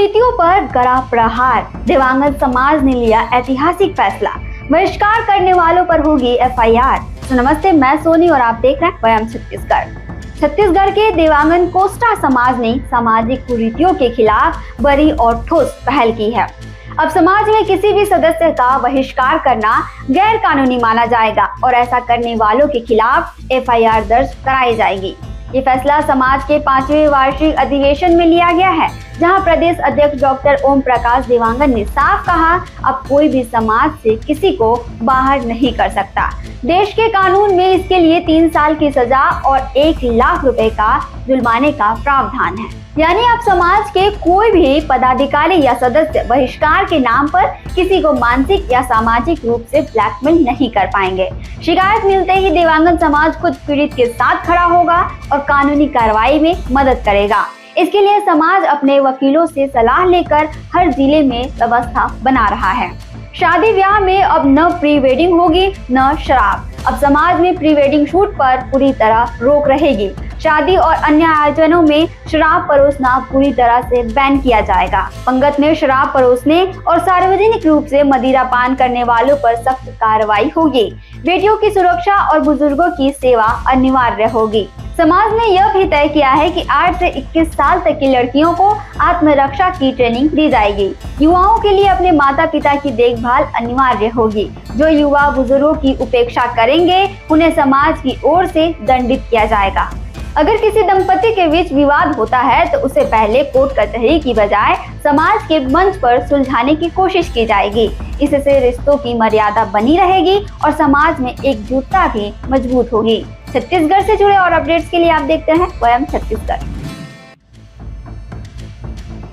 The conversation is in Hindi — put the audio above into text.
कुरीतियों पर कड़ा प्रहार, दिव्यांगन समाज ने लिया ऐतिहासिक फैसला, बहिष्कार करने वालों पर होगी एफआईआर। तो नमस्ते, मैं सोनी और आप देख रहे हैं वयम छत्तीसगढ़। छत्तीसगढ़ के दिव्यांगन कोस्टा समाज ने सामाजिक कुरीतियों के खिलाफ बड़ी और ठोस पहल की है। अब समाज में किसी भी सदस्य का बहिष्कार करना गैर कानूनी माना जाएगा और ऐसा करने वालों के खिलाफ एफआईआर दर्ज कराई जाएगी। ये फैसला समाज के 5वें वार्षिक अधिवेशन में लिया गया है, जहां प्रदेश अध्यक्ष डॉक्टर ओम प्रकाश देवांगन ने साफ कहा, अब कोई भी समाज से किसी को बाहर नहीं कर सकता। देश के कानून में इसके लिए 3 साल की सजा और 1 लाख रुपए का जुर्माने का प्रावधान है। यानी अब समाज के कोई भी पदाधिकारी या सदस्य बहिष्कार के नाम पर किसी को मानसिक या सामाजिक रूप से ब्लैकमेल नहीं कर पाएंगे। शिकायत मिलते ही दिव्यांगन समाज खुद पीड़ित के साथ खड़ा होगा और कानूनी कार्रवाई में मदद करेगा। इसके लिए समाज अपने वकीलों से सलाह लेकर हर जिले में व्यवस्था बना रहा है। शादी ब्याह में अब न प्री वेडिंग होगी न शराब। अब समाज में प्री वेडिंग शूट पर पूरी तरह रोक रहेगी। शादी और अन्य आयोजनों में शराब परोसना पूरी तरह से बैन किया जाएगा। पंगत में शराब परोसने और सार्वजनिक रूप से मदिरा पान करने वालों पर सख्त कार्रवाई होगी। बेटियों की सुरक्षा और बुजुर्गों की सेवा अनिवार्य होगी। समाज ने यह भी तय किया है कि 8 से 21 साल तक की लड़कियों को आत्मरक्षा की ट्रेनिंग दी जाएगी। युवाओं के लिए अपने माता पिता की देखभाल अनिवार्य होगी। जो युवा बुजुर्गों की उपेक्षा करेंगे, उन्हें समाज की ओर से दंडित किया जाएगा। अगर किसी दंपति के बीच विवाद होता है तो उसे पहले कोर्ट कचहरी की बजाय समाज के मंच पर सुलझाने की कोशिश की जाएगी। इससे रिश्तों की मर्यादा बनी रहेगी और समाज में एकजुटता भी मजबूत होगी। छत्तीसगढ़ से जुड़े और अपडेट्स के लिए आप देखते हैं वयम छत्तीसगढ़।